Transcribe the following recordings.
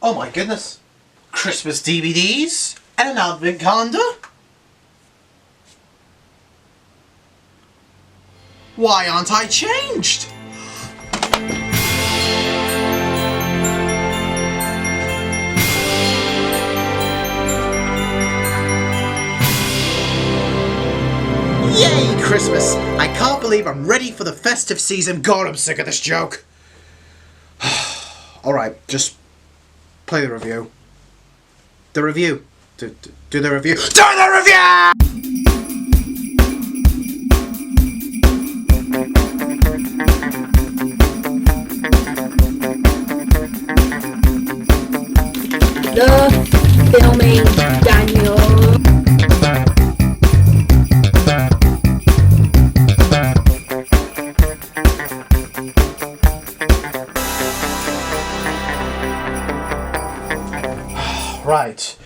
Oh my goodness. Christmas DVDs and an advent calendar? Why aren't I changed? Yay, Christmas! I can't believe I'm ready for the festive season. God, I'm sick of this joke. Alright, just play the review. The review. Do the review. Do the review! The filming Daniel. Right,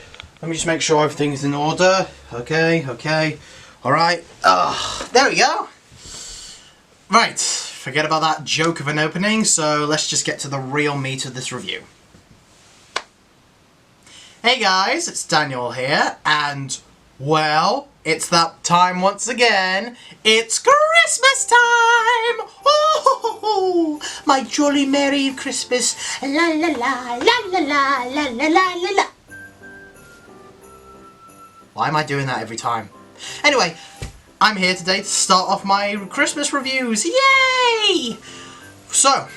let me just make sure everything's in order. Okay, alright. There we go. Right, forget about that joke of an opening, so let's just get to the real meat of this review. Hey guys, it's Daniel here, and, well, it's that time once again. It's Christmas time! Oh, my jolly merry Christmas. La la la, la la la, la la la la la. Why am I doing that every time? Anyway, I'm here today to start off my Christmas reviews. Yay! So,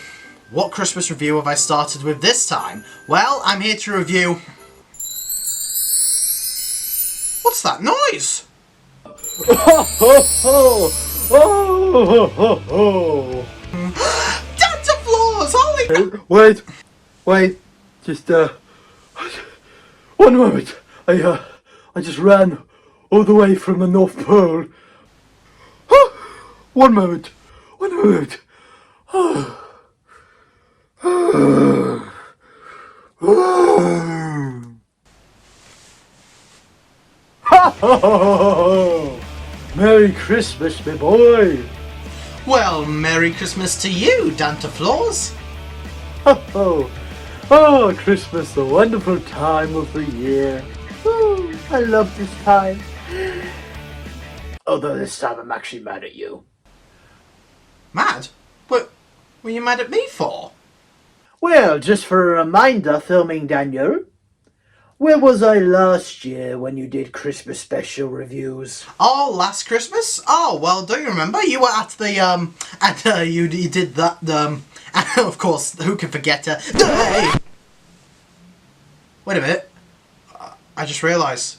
what Christmas review have I started with this time? Well, I'm here to review... What's that noise? Santa Claus! Holy... Wait, just, one moment. I just ran all the way from the North Pole. One moment. Merry Christmas, my boy. Well, Merry Christmas to you, Santa Claus. Oh, Christmas, the wonderful time of the year. Oh, I love this time. Although this time I'm actually mad at you. Mad? What were you mad at me for? Well, just for a reminder, filming Daniel, where was I last year when you did Christmas special reviews? Oh, last Christmas? Oh, well, don't you remember? You were at the, you did that, and of course, who can forget Hey! Wait a minute. I just realised,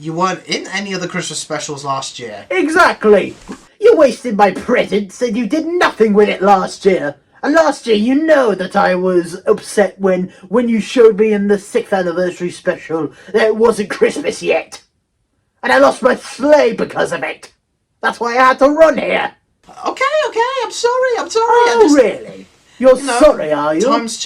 you weren't in any of the Christmas specials last year. Exactly! You wasted my presents and you did nothing with it last year. And last year, you know that I was upset when you showed me in the 6th anniversary special that it wasn't Christmas yet. And I lost my sleigh because of it. That's why I had to run here. Okay, I'm sorry. Oh, really? You're sorry, are you? Time's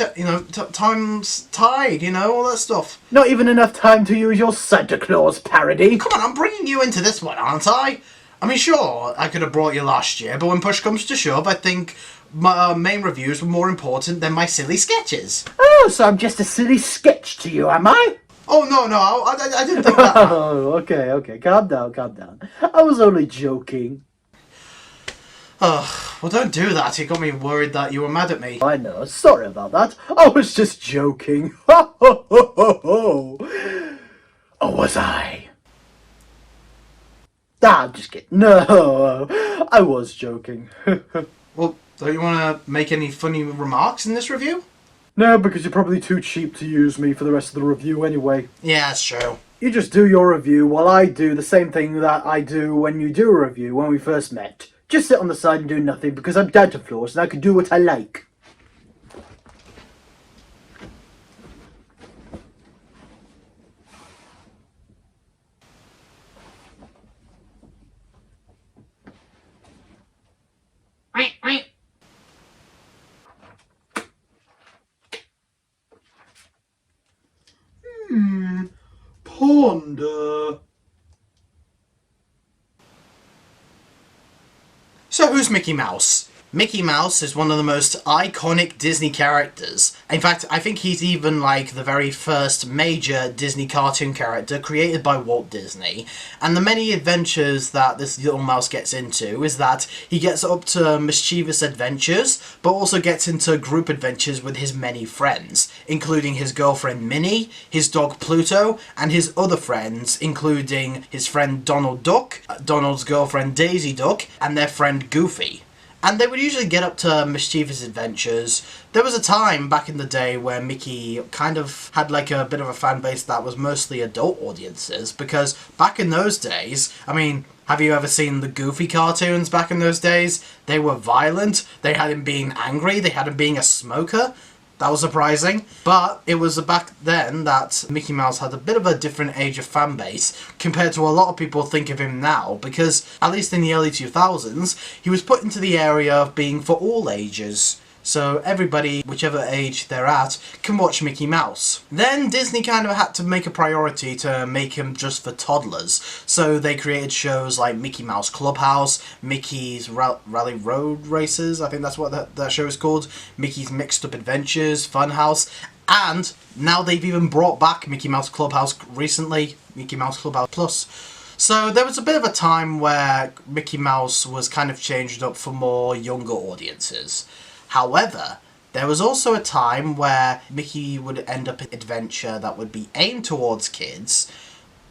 tide, all that stuff. Not even enough time to use your Santa Claus parody. Come on, I'm bringing you into this one, aren't I? I mean, sure, I could have brought you last year, but when push comes to shove, I think my main reviews were more important than my silly sketches. Oh, so I'm just a silly sketch to you, am I? Oh, no, I didn't think that. Oh, okay, calm down. I was only joking. Well, don't do that. You got me worried that you were mad at me. I know, sorry about that. I was just joking. Oh, was I? I'm just kidding. No, I was joking. Well, don't you want to make any funny remarks in this review? No, because you're probably too cheap to use me for the rest of the review anyway. Yeah, that's true. You just do your review while I do the same thing that I do when you do a review when we first met. Just sit on the side and do nothing because I'm Santa Claus and I can do what I like. Ponder. So who's Mickey Mouse? Mickey Mouse is one of the most iconic Disney characters. In fact, I think he's even like the very first major Disney cartoon character created by Walt Disney. And the many adventures that this little mouse gets into is that he gets up to mischievous adventures, but also gets into group adventures with his many friends, including his girlfriend Minnie, his dog Pluto, and his other friends, including his friend Donald Duck, Donald's girlfriend Daisy Duck, and their friend Goofy. And they would usually get up to mischievous adventures. There was a time back in the day where Mickey kind of had like a bit of a fan base that was mostly adult audiences, because back in those days, I mean, have you ever seen the Goofy cartoons back in those days? They were violent, they had him being angry, they had him being a smoker. That was surprising, but it was back then that Mickey Mouse had a bit of a different age of fan base compared to a lot of people think of him now, because at least in the early 2000s, he was put into the area of being for all ages. So everybody, whichever age they're at, can watch Mickey Mouse. Then Disney kind of had to make a priority to make him just for toddlers. So they created shows like Mickey Mouse Clubhouse, Mickey's Rally Road Races, I think that's what that show is called, Mickey's Mixed Up Adventures, Funhouse, and now they've even brought back Mickey Mouse Clubhouse recently, Mickey Mouse Clubhouse Plus. So there was a bit of a time where Mickey Mouse was kind of changed up for more younger audiences. However, there was also a time where Mickey would end up in an adventure that would be aimed towards kids,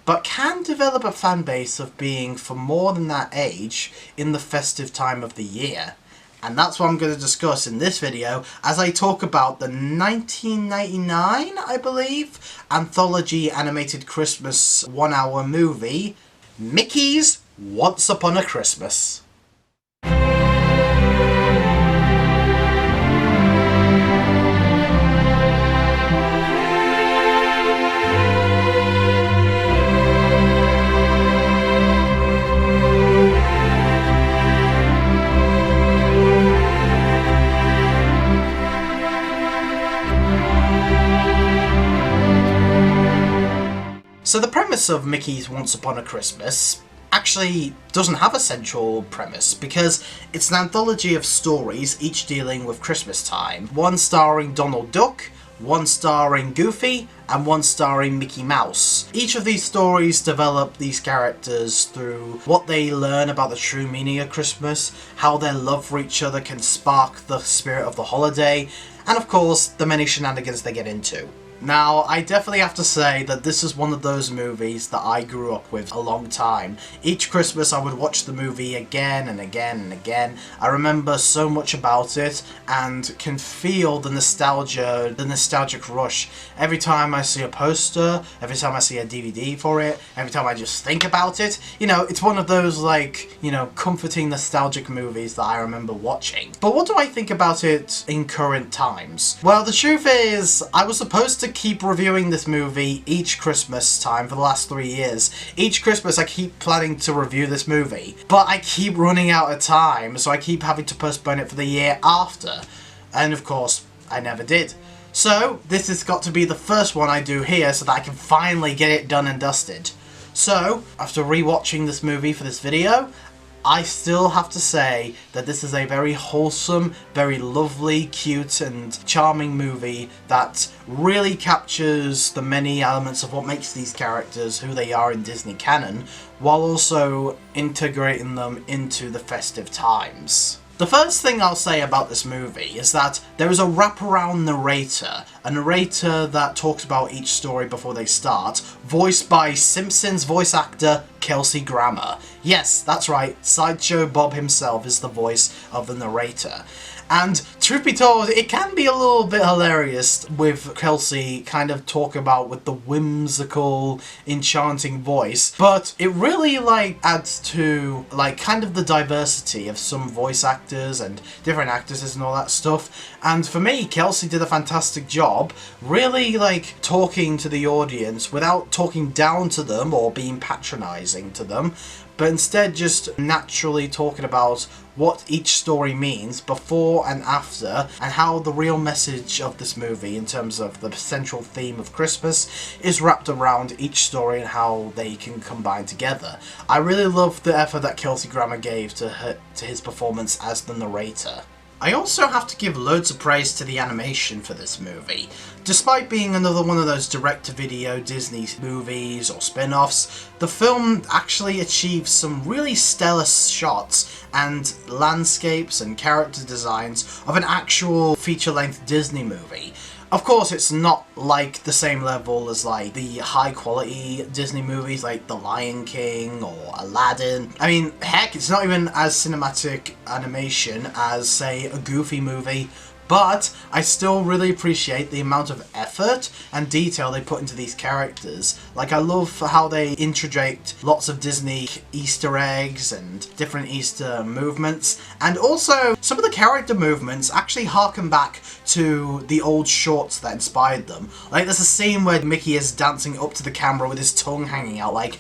but can develop a fan base of being for more than that age in the festive time of the year. And that's what I'm going to discuss in this video as I talk about the 1999, I believe, anthology animated Christmas 1-hour movie, Mickey's Once Upon a Christmas. So the premise of Mickey's Once Upon a Christmas actually doesn't have a central premise, because it's an anthology of stories, each dealing with Christmas time. One starring Donald Duck, one starring Goofy, and one starring Mickey Mouse. Each of these stories develop these characters through what they learn about the true meaning of Christmas, how their love for each other can spark the spirit of the holiday, and of course, the many shenanigans they get into. Now, I definitely have to say that this is one of those movies that I grew up with a long time. Each Christmas I would watch the movie again and again and again. I remember so much about it and can feel the nostalgia, the nostalgic rush. Every time I see a poster, every time I see a DVD for it, every time I just think about it, you know, it's one of those like, you know, comforting nostalgic movies that I remember watching. But what do I think about it in current times? Well, the truth is, I was supposed to keep reviewing this movie each Christmas time for the last 3 years. Each Christmas I keep planning to review this movie, but I keep running out of time, so I keep having to postpone it for the year after. And of course, I never did. So, this has got to be the first one I do here so that I can finally get it done and dusted. So, after rewatching this movie for this video, I still have to say that this is a very wholesome, very lovely, cute and charming movie that really captures the many elements of what makes these characters who they are in Disney canon, while also integrating them into the festive times. The first thing I'll say about this movie is that there is a wraparound narrator, a narrator that talks about each story before they start, voiced by Simpsons voice actor Kelsey Grammer. Yes, that's right, Sideshow Bob himself is the voice of the narrator. And truth be told, it can be a little bit hilarious with Kelsey kind of talk about with the whimsical, enchanting voice, but it really like adds to like kind of the diversity of some voice actors and different actresses and all that stuff. And for me, Kelsey did a fantastic job really like talking to the audience without talking down to them or being patronizing to them, but instead just naturally talking about what each story means before and after, and how the real message of this movie in terms of the central theme of Christmas is wrapped around each story and how they can combine together. I really love the effort that Kelsey Grammer gave to his performance as the narrator. I also have to give loads of praise to the animation for this movie. Despite being another one of those direct-to-video Disney movies or spin-offs, the film actually achieves some really stellar shots and landscapes and character designs of an actual feature-length Disney movie. Of course, it's not like the same level as like the high-quality Disney movies like The Lion King or Aladdin. I mean, heck, it's not even as cinematic animation as, say, a Goofy movie. But I still really appreciate the amount of effort and detail they put into these characters. Like, I love how they interject lots of Disney Easter eggs and different Easter movements. And also, some of the character movements actually harken back to the old shorts that inspired them. Like, there's a scene where Mickey is dancing up to the camera with his tongue hanging out, like,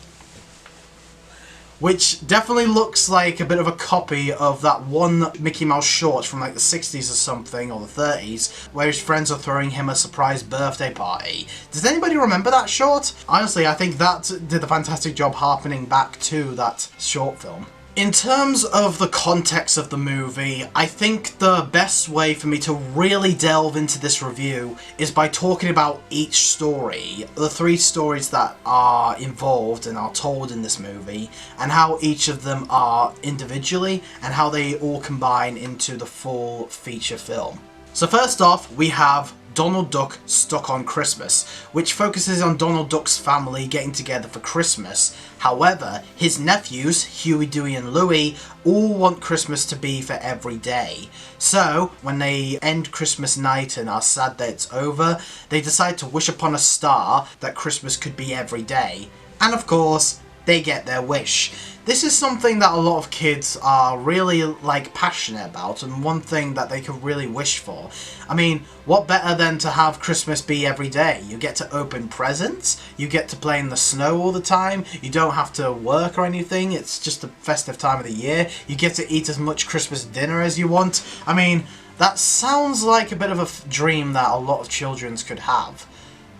which definitely looks like a bit of a copy of that one Mickey Mouse short from like the 60s or something, or the 30s, where his friends are throwing him a surprise birthday party. Does anybody remember that short? Honestly, I think that did a fantastic job harkening back to that short film. In terms of the context of the movie, I think the best way for me to really delve into this review is by talking about each story, the 3 stories that are involved and are told in this movie, and how each of them are individually, and how they all combine into the full feature film. So first off, we have Donald Duck Stuck on Christmas, which focuses on Donald Duck's family getting together for Christmas. However, his nephews, Huey, Dewey and Louie, all want Christmas to be for every day. So, when they end Christmas night and are sad that it's over, they decide to wish upon a star that Christmas could be every day. And of course, they get their wish. This is something that a lot of kids are really, like, passionate about, and one thing that they could really wish for. I mean, what better than to have Christmas be every day? You get to open presents, you get to play in the snow all the time, you don't have to work or anything, it's just a festive time of the year, you get to eat as much Christmas dinner as you want. I mean, that sounds like a bit of a dream that a lot of children could have.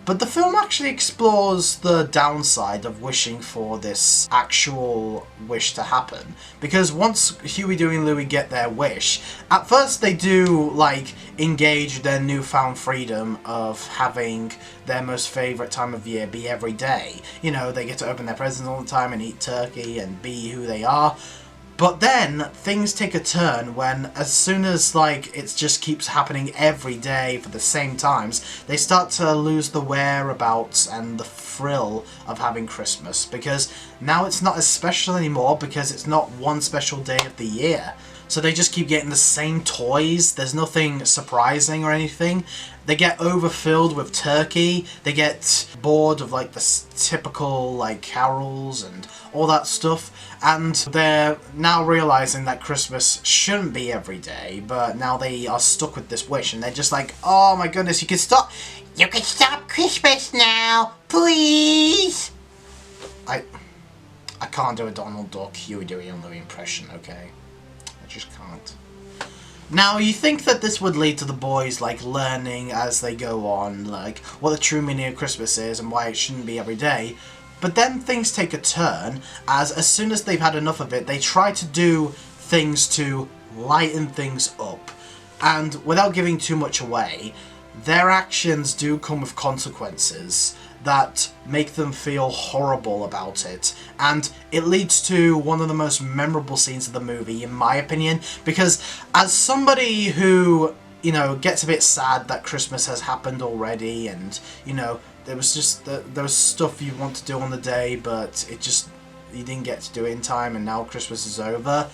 But the film actually explores the downside of wishing for this actual wish to happen. Because once Huey, Dewey and Louie get their wish, at first they do, like, engage their newfound freedom of having their most favourite time of year be every day. You know, they get to open their presents all the time and eat turkey and be who they are. But then, things take a turn when, as soon as, like, it just keeps happening every day for the same times, they start to lose the whereabouts and the thrill of having Christmas. Because now it's not as special anymore, because it's not one special day of the year. So they just keep getting the same toys, there's nothing surprising or anything. They get overfilled with turkey, they get bored of, like, the typical, like, carols and all that stuff. And they're now realising that Christmas shouldn't be every day, but now they are stuck with this wish, and they're just like, oh my goodness, you can stop Christmas now, please! I can't do a Donald Duck, Huey, Dewey and Louie impression, okay? I just can't. Now, you think that this would lead to the boys, like, learning as they go on, like, what the true meaning of Christmas is and why it shouldn't be every day. But then things take a turn, as soon as they've had enough of it, they try to do things to lighten things up. And without giving too much away, their actions do come with consequences that make them feel horrible about it. And it leads to one of the most memorable scenes of the movie, in my opinion, because as somebody who, you know, gets a bit sad that Christmas has happened already, and, you know, there was stuff you want to do on the day, but you didn't get to do it in time, and now Christmas is over.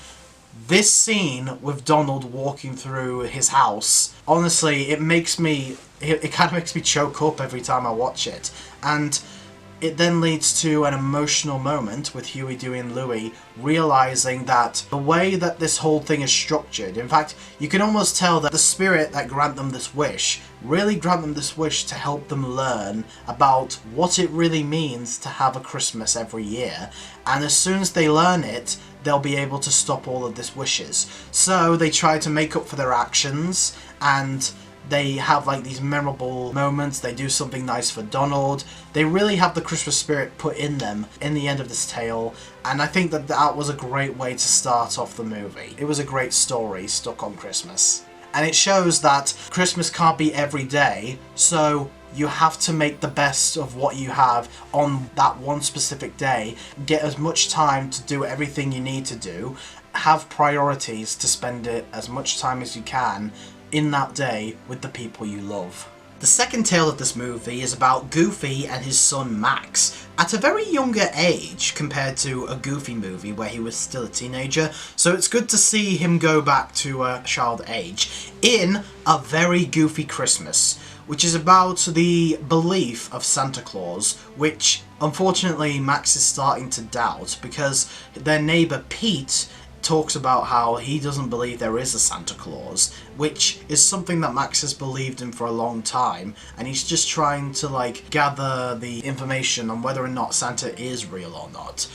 This scene with Donald walking through his house, honestly, it kind of makes me choke up every time I watch it. And it then leads to an emotional moment with Huey, Dewey and Louie realising that the way that this whole thing is structured, in fact, you can almost tell that the spirit that grant them this wish really grant them this wish to help them learn about what it really means to have a Christmas every year. And as soon as they learn it, they'll be able to stop all of these wishes. So they try to make up for their actions, and they have, like, these memorable moments. They do something nice for Donald. They really have the Christmas spirit put in them in the end of this tale, and I think that that was a great way to start off the movie. It was a great story, Stuck on Christmas. And it shows that Christmas can't be every day, so you have to make the best of what you have on that one specific day, get as much time to do everything you need to do, have priorities to spend it as much time as you can in that day with the people you love. The second tale of this movie is about Goofy and his son Max at a very younger age compared to a Goofy movie where he was still a teenager, so it's good to see him go back to a child age in A Very Goofy Christmas, which is about the belief of Santa Claus, which unfortunately Max is starting to doubt because their neighbour Pete talks about how he doesn't believe there is a Santa Claus, which is something that Max has believed in for a long time, and he's just trying to gather the information on whether or not Santa is real or not.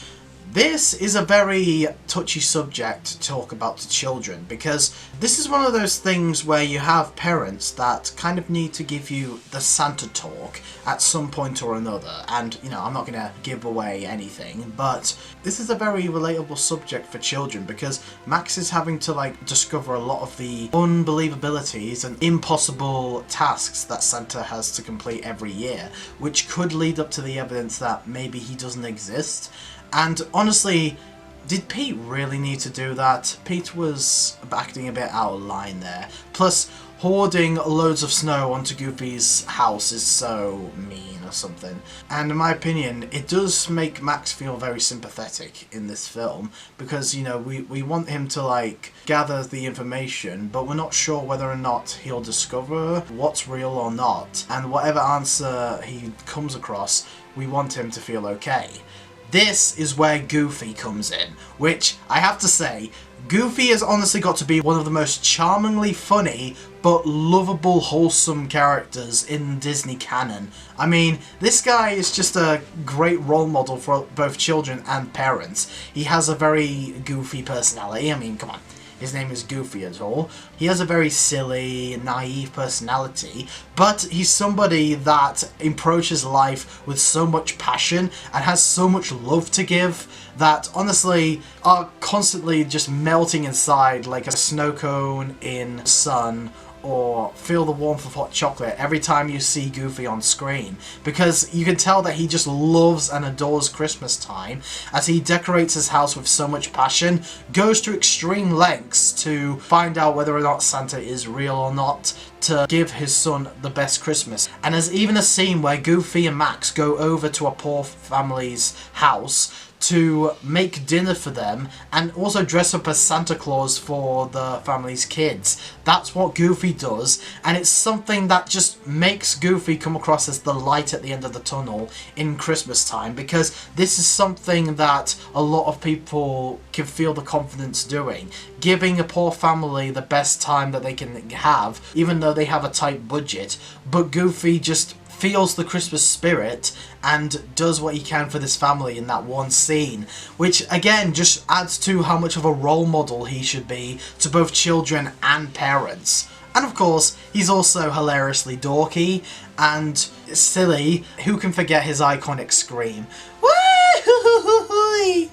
This is a very touchy subject to talk about to children, because this is one of those things where you have parents that kind of need to give you the Santa talk at some point or another. And, I'm not going to give away anything, but this is a very relatable subject for children, because Max is having to discover a lot of the unbelievabilities and impossible tasks that Santa has to complete every year, which could lead up to the evidence that maybe he doesn't exist. And honestly, did Pete really need to do that? Pete was acting a bit out of line there. Plus, hoarding loads of snow onto Goofy's house is so mean or something. And in my opinion, it does make Max feel very sympathetic in this film, because, we want him to gather the information, but we're not sure whether or not he'll discover what's real or not. And whatever answer he comes across, we want him to feel okay. This is where Goofy comes in, which, I have to say, Goofy has honestly got to be one of the most charmingly funny but lovable, wholesome characters in Disney canon. I mean, this guy is just a great role model for both children and parents. He has a very goofy personality. I mean, come on. His name is Goofy at all. He has a very silly, naive personality, but he's somebody that approaches life with so much passion and has so much love to give that honestly are constantly just melting inside like a snow cone in sun, or feel the warmth of hot chocolate every time you see Goofy on screen, because you can tell that he just loves and adores Christmas time as he decorates his house with so much passion, goes to extreme lengths to find out whether or not Santa is real or not, to give his son the best Christmas. And there's even a scene where Goofy and Max go over to a poor family's house to make dinner for them and also dress up as Santa Claus for the family's kids. That's what Goofy does, and it's something that just makes Goofy come across as the light at the end of the tunnel in Christmas time, because this is something that a lot of people can feel the confidence doing. Giving a poor family the best time that they can have, even though they have a tight budget, but Goofy just feels the Christmas spirit and does what he can for this family in that one scene, which again just adds to how much of a role model he should be to both children and parents. And of course, he's also hilariously dorky and silly. Who can forget his iconic scream? Woo-hoo-hoo-hoo-hoo!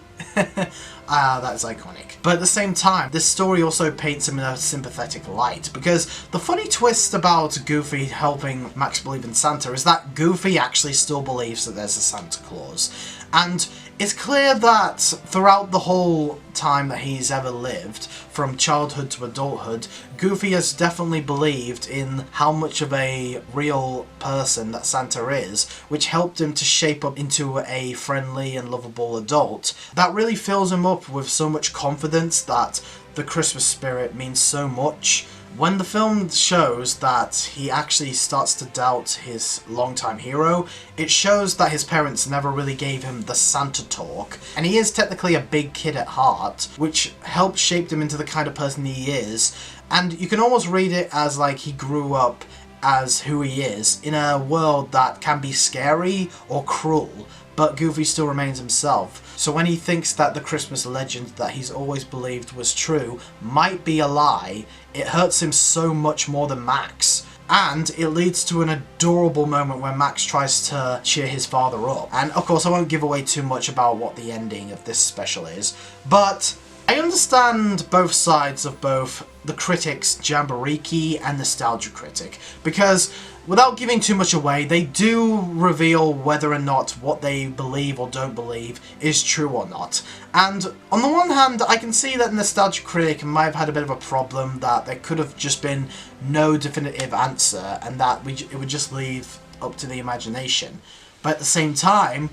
That's iconic. But at the same time, this story also paints him in a sympathetic light, because the funny twist about Goofy helping Max believe in Santa is that Goofy actually still believes that there's a Santa Claus. And it's clear that throughout the whole time that he's ever lived, from childhood to adulthood, Goofy has definitely believed in how much of a real person that Santa is, which helped him to shape up into a friendly and lovable adult that really fills him up with so much confidence that the Christmas spirit means so much. When the film shows that he actually starts to doubt his longtime hero, it shows that his parents never really gave him the Santa talk, and he is technically a big kid at heart, which helped shape him into the kind of person he is, and you can almost read it as like he grew up as who he is in a world that can be scary or cruel, but Goofy still remains himself. So when he thinks that the Christmas legend that he's always believed was true might be a lie, it hurts him so much more than Max. And it leads to an adorable moment where Max tries to cheer his father up. And of course I won't give away too much about what the ending of this special is, but I understand both sides of both the critic's Jamboree and nostalgia critic, because without giving too much away, they do reveal whether or not what they believe or don't believe is true or not. And on the one hand, I can see that nostalgia critic might have had a bit of a problem that there could have just been no definitive answer and that it would just leave up to the imagination. But at the same time,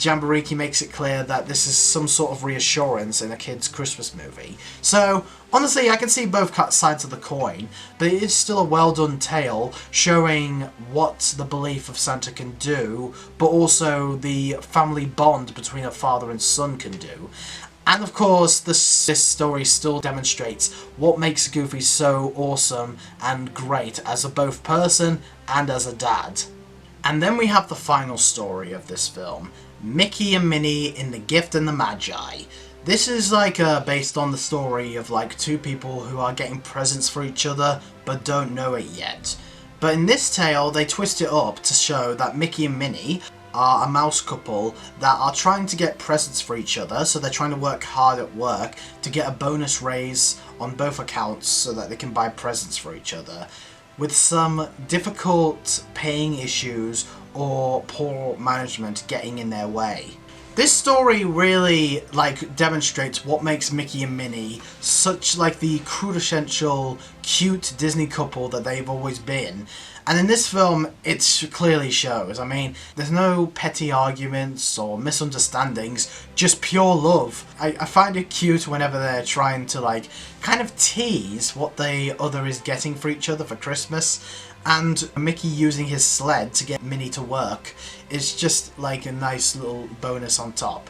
Jamboree makes it clear that this is some sort of reassurance in a kid's Christmas movie. So, honestly, I can see both sides of the coin, but it is still a well done tale showing what the belief of Santa can do, but also the family bond between a father and son can do. And of course, this story still demonstrates what makes Goofy so awesome and great as a both person and as a dad. And then we have the final story of this film, Mickey and Minnie in The Gift and the Magi. This is based on the story of two people who are getting presents for each other but don't know it yet. But in this tale they twist it up to show that Mickey and Minnie are a mouse couple that are trying to get presents for each other, so they're trying to work hard at work to get a bonus raise on both accounts so that they can buy presents for each other, with some difficult paying issues or poor management getting in their way. This story really demonstrates what makes Mickey and Minnie such the quintessential cute Disney couple that they've always been. And in this film, it clearly shows. I mean, there's no petty arguments or misunderstandings, just pure love. I find it cute whenever they're trying to kind of tease what the other is getting for each other for Christmas. And Mickey using his sled to get Minnie to work is just a nice little bonus on top.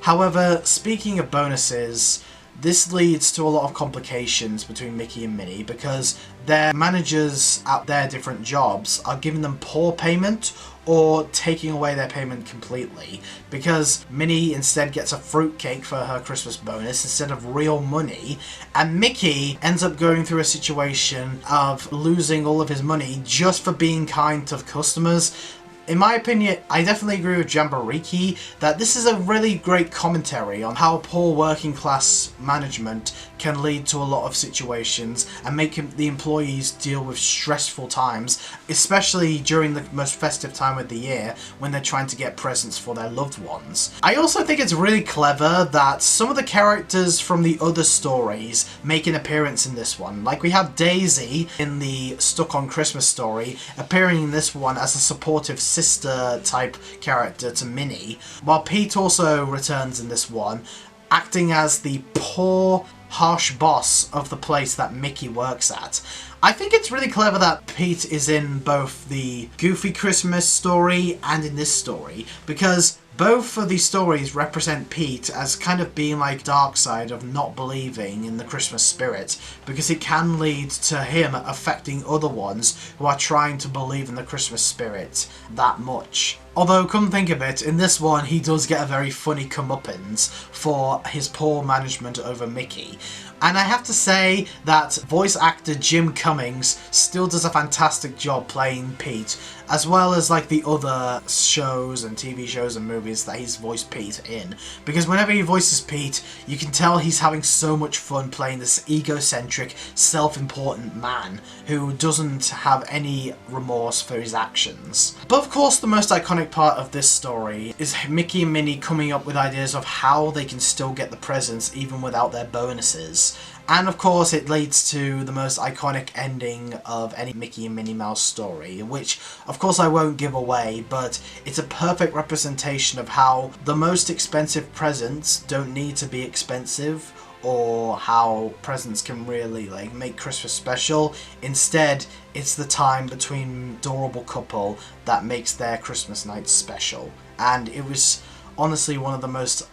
However, speaking of bonuses, this leads to a lot of complications between Mickey and Minnie because their managers at their different jobs are giving them poor payment or taking away their payment completely, because Minnie instead gets a fruitcake for her Christmas bonus instead of real money, and Mickey ends up going through a situation of losing all of his money just for being kind to customers. In my opinion, I definitely agree with Jamboree that this is a really great commentary on how poor working class management can lead to a lot of situations and make the employees deal with stressful times, especially during the most festive time of the year when they're trying to get presents for their loved ones. I also think it's really clever that some of the characters from the other stories make an appearance in this one. We have Daisy in the Stuck on Christmas story appearing in this one as a supportive sister type character to Minnie, while Pete also returns in this one, acting as the poor, harsh boss of the place that Mickey works at. I think it's really clever that Pete is in both the Goofy Christmas story and in this story, because both of these stories represent Pete as kind of being dark side of not believing in the Christmas spirit, because it can lead to him affecting other ones who are trying to believe in the Christmas spirit that much. Although, come think of it, in this one he does get a very funny comeuppance for his poor management over Mickey. And I have to say that voice actor Jim Cummings still does a fantastic job playing Pete, as well as the other shows and TV shows and movies that he's voiced Pete in. Because whenever he voices Pete, you can tell he's having so much fun playing this egocentric, self-important man who doesn't have any remorse for his actions. But of course, the most iconic part of this story is Mickey and Minnie coming up with ideas of how they can still get the presents even without their bonuses. And of course it leads to the most iconic ending of any Mickey and Minnie Mouse story, which of course I won't give away, but it's a perfect representation of how the most expensive presents don't need to be expensive, or how presents can really make Christmas special. Instead, it's the time between adorable couple that makes their Christmas night special. And it was honestly one of the most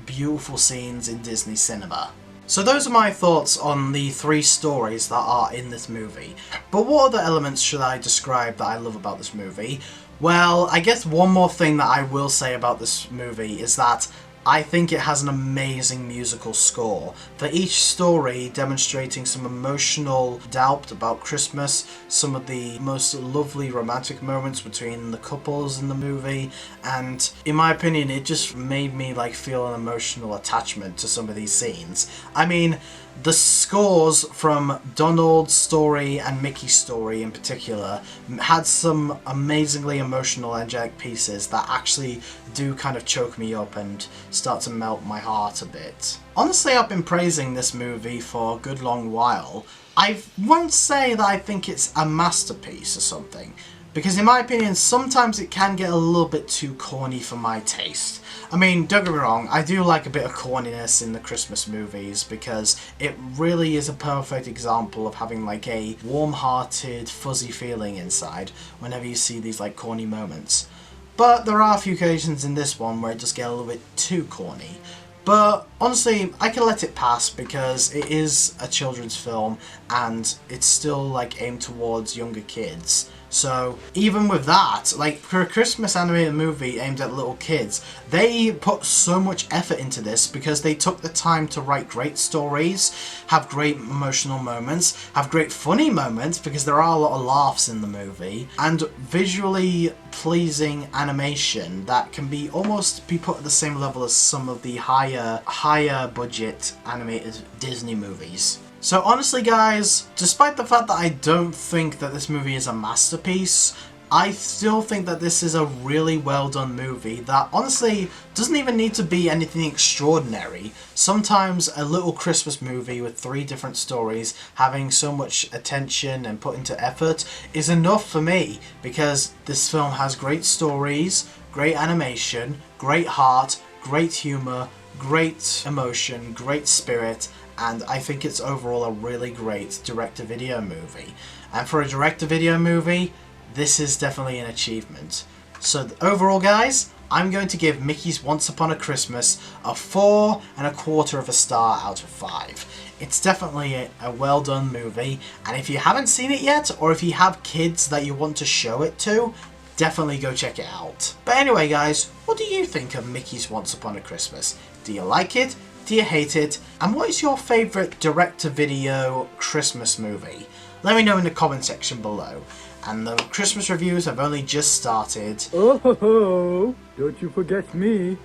beautiful scenes in Disney cinema. So those are my thoughts on the three stories that are in this movie. But what other elements should I describe that I love about this movie? Well, I guess one more thing that I will say about this movie is that I think it has an amazing musical score, for each story demonstrating some emotional doubt about Christmas, some of the most lovely romantic moments between the couples in the movie, and in my opinion it just made me like feel an emotional attachment to some of these scenes. I mean, the scores from Donald's story and Mickey's story in particular had some amazingly emotional angelic pieces that actually do kind of choke me up and start to melt my heart a bit. Honestly, I've been praising this movie for a good long while. I won't say that I think it's a masterpiece or something, because in my opinion sometimes it can get a little bit too corny for my taste. I mean, don't get me wrong, I do like a bit of corniness in the Christmas movies because it really is a perfect example of having like a warm-hearted, fuzzy feeling inside whenever you see these like corny moments. But there are a few occasions in this one where it does get a little bit too corny. But honestly, I can let it pass because it is a children's film and it's still like aimed towards younger kids. So even with that, like for a Christmas animated movie aimed at little kids, they put so much effort into this because they took the time to write great stories, have great emotional moments, have great funny moments because there are a lot of laughs in the movie, and visually pleasing animation that can be almost be put at the same level as some of the higher budget animated Disney movies. So honestly guys, despite the fact that I don't think that this movie is a masterpiece, I still think that this is a really well done movie that honestly doesn't even need to be anything extraordinary. Sometimes a little Christmas movie with 3 different stories having so much attention and put into effort is enough for me, because this film has great stories, great animation, great heart, great humour, great emotion, great spirit, and I think it's overall a really great direct-to-video movie. And for a direct-to-video movie, this is definitely an achievement. So overall guys, I'm going to give Mickey's Once Upon a Christmas a 4.25 star out of 5. It's definitely a well done movie, and if you haven't seen it yet, or if you have kids that you want to show it to, definitely go check it out. But anyway guys, what do you think of Mickey's Once Upon a Christmas? Do you like it? Do you hate it? And what is your favourite direct-to-video Christmas movie? Let me know in the comment section below. And the Christmas reviews have only just started. Oh ho ho! Don't you forget me.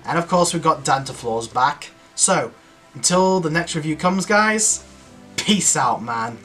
And of course we've got Santa Claus back. So, until the next review comes guys, peace out man.